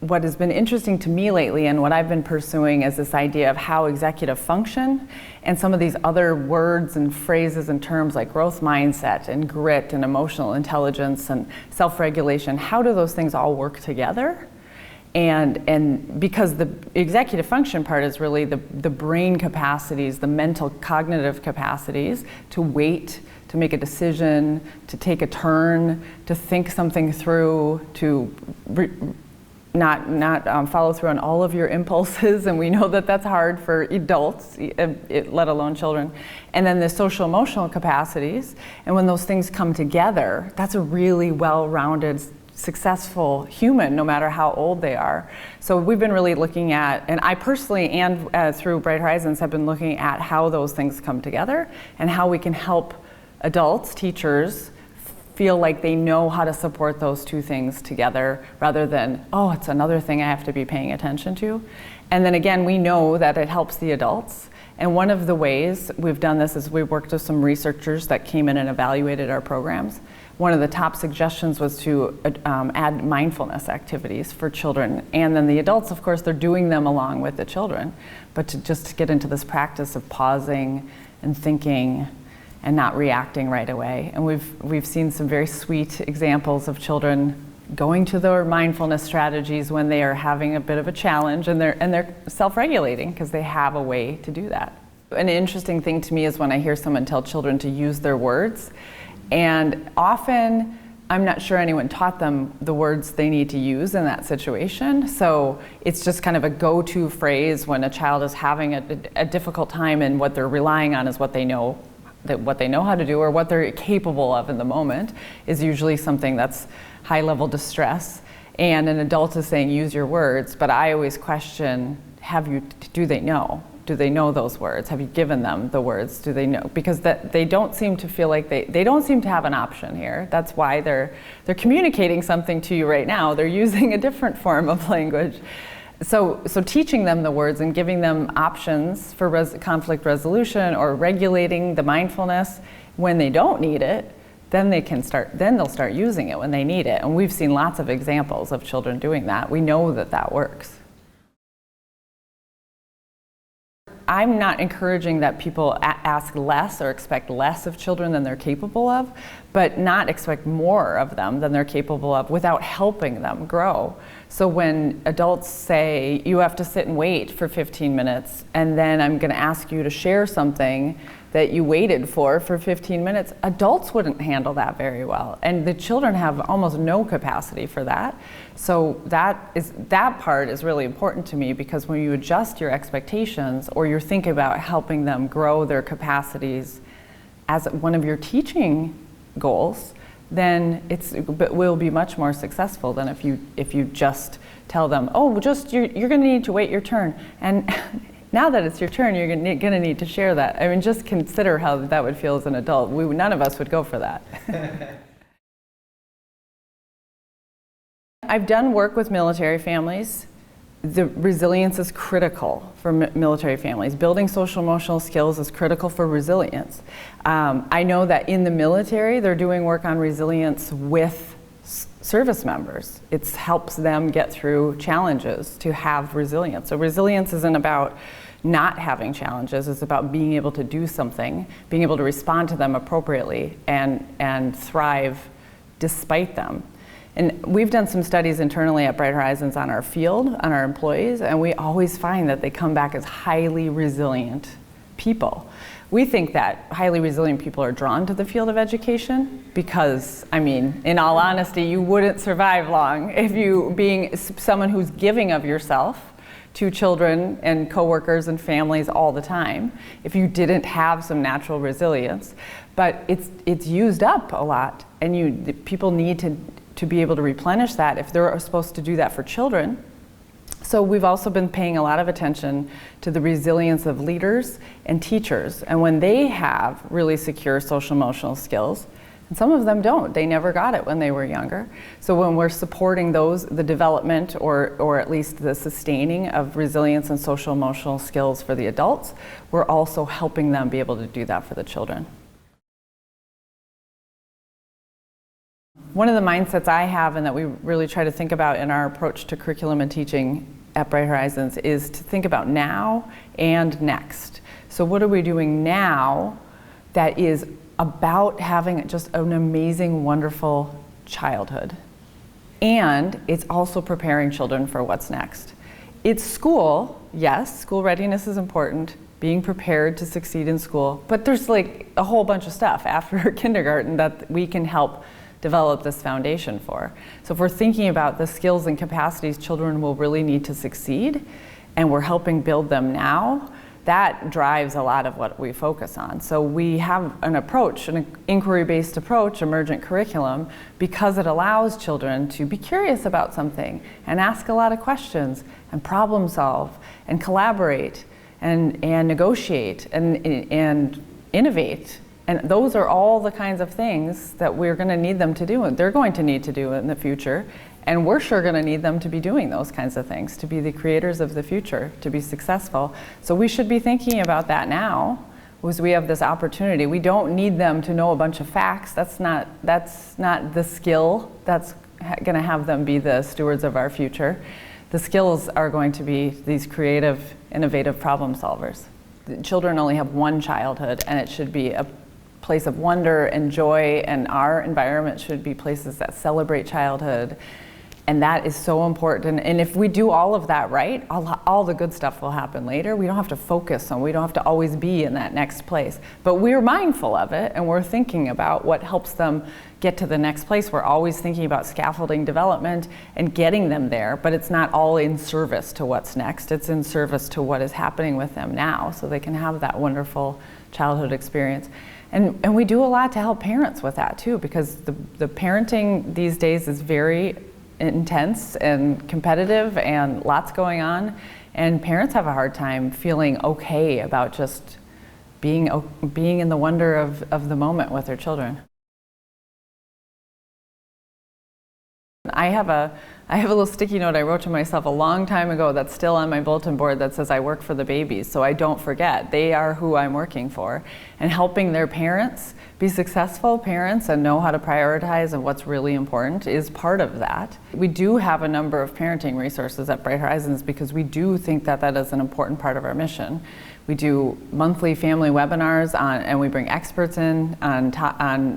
what has been interesting to me lately and what I've been pursuing is this idea of how executive function and some of these other words and phrases and terms like growth mindset and grit and emotional intelligence and self-regulation, how do those things all work together? And because the executive function part is really the brain capacities, the mental cognitive capacities to wait, to make a decision, to take a turn, to think something through, to not follow through on all of your impulses, and we know that that's hard for adults, let alone children. And then the social emotional capacities, and when those things come together, that's a really well-rounded, successful human, no matter how old they are. So we've been really looking at, and I personally and through Bright Horizons have been looking at how those things come together and how we can help adults, teachers, feel like they know how to support those two things together rather than, oh, it's another thing I have to be paying attention to. And then again, we know that it helps the adults. And one of the ways we've done this is we've worked with some researchers that came in and evaluated our programs. One of the top suggestions was to add mindfulness activities for children. And then the adults, of course, they're doing them along with the children. But to just get into this practice of pausing and thinking and not reacting right away. And we've seen some very sweet examples of children going to their mindfulness strategies when they are having a bit of a challenge, and they're self-regulating because they have a way to do that. An interesting thing to me is when I hear someone tell children to use their words, and often I'm not sure anyone taught them the words they need to use in that situation. So it's just kind of a go-to phrase when a child is having a difficult time, and what they're relying on is what they know how to do or what they're capable of in the moment is usually something that's high-level distress. And an adult is saying, use your words, but I always question, do they know? Do they know those words? Have you given them the words? Do they know? Because they don't seem to feel like they don't seem to have an option here. That's why they're communicating something to you right now. They're using a different form of language. So teaching them the words and giving them options for conflict resolution or regulating the mindfulness when they don't need it, then they'll start using it when they need it. And we've seen lots of examples of children doing that. We know that works. I'm not encouraging that people ask less or expect less of children than they're capable of, but not expect more of them than they're capable of without helping them grow. So when adults say, you have to sit and wait for 15 minutes, and then I'm going to ask you to share something that you waited for 15 minutes, adults wouldn't handle that very well. And the children have almost no capacity for that. So that part is really important to me, because when you adjust your expectations or you're thinking about helping them grow their capacities as one of your teaching goals, then it will be much more successful than if you just tell them, oh, you're going to need to wait your turn. And now that it's your turn, you're going to need to share that. I mean, just consider how that would feel as an adult. None of us would go for that. I've done work with military families. The resilience is critical for military families. Building social emotional skills is critical for resilience. I know that in the military, they're doing work on resilience with service members. It helps them get through challenges to have resilience. So resilience isn't about not having challenges, it's about being able to do something, being able to respond to them appropriately and thrive despite them. And we've done some studies internally at Bright Horizons on our field, on our employees, and we always find that they come back as highly resilient people. We think that highly resilient people are drawn to the field of education because, I mean, in all honesty, you wouldn't survive long if you, being someone who's giving of yourself to children and coworkers and families all the time, if you didn't have some natural resilience. But it's used up a lot, and people need to be able to replenish that if they're supposed to do that for children. So we've also been paying a lot of attention to the resilience of leaders and teachers. And when they have really secure social emotional skills, and some of them don't, they never got it when they were younger. So when we're supporting the development or at least the sustaining of resilience and social emotional skills for the adults, we're also helping them be able to do that for the children. One of the mindsets I have and that we really try to think about in our approach to curriculum and teaching at Bright Horizons is to think about now and next. So what are we doing now that is about having just an amazing, wonderful childhood? And it's also preparing children for what's next. It's school, yes, school readiness is important, being prepared to succeed in school, but there's like a whole bunch of stuff after kindergarten that we can help develop this foundation for. So if we're thinking about the skills and capacities children will really need to succeed, and we're helping build them now, that drives a lot of what we focus on. So we have an approach, an inquiry-based approach, emergent curriculum, because it allows children to be curious about something and ask a lot of questions and problem solve and collaborate and negotiate and innovate. And those are all the kinds of things that we're going to need them to do, and they're going to need to do in the future. And we're sure going to need them to be doing those kinds of things, to be the creators of the future, to be successful. So we should be thinking about that now, because we have this opportunity. We don't need them to know a bunch of facts. That's not the skill that's going to have them be the stewards of our future. The skills are going to be these creative, innovative problem solvers. The children only have one childhood, and it should be a place of wonder and joy, and our environment should be places that celebrate childhood. And that is so important. And if we do all of that right, all the good stuff will happen later. We don't have to focus on, we don't have to always be in that next place. But we're mindful of it, and we're thinking about what helps them get to the next place. We're always thinking about scaffolding development and getting them there, but it's not all in service to what's next. It's in service to what is happening with them now, so they can have that wonderful childhood experience. And we do a lot to help parents with that too, because the parenting these days is very intense and competitive and lots going on, and parents have a hard time feeling okay about just being in the wonder of the moment with their children. I have a little sticky note I wrote to myself a long time ago that's still on my bulletin board that says I work for the babies, so I don't forget. They are who I'm working for. And helping their parents be successful parents and know how to prioritize and what's really important is part of that. We do have a number of parenting resources at Bright Horizons because we do think that that is an important part of our mission. We do monthly family webinars and we bring experts in on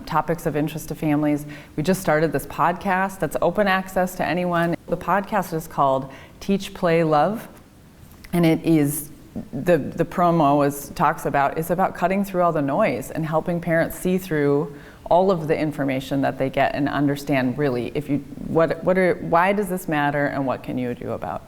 topics of interest to families. We just started this podcast that's open access to anyone. The podcast is called Teach, Play, Love, and it is the promo is about cutting through all the noise and helping parents see through all of the information that they get and understand really why does this matter and what can you do about it.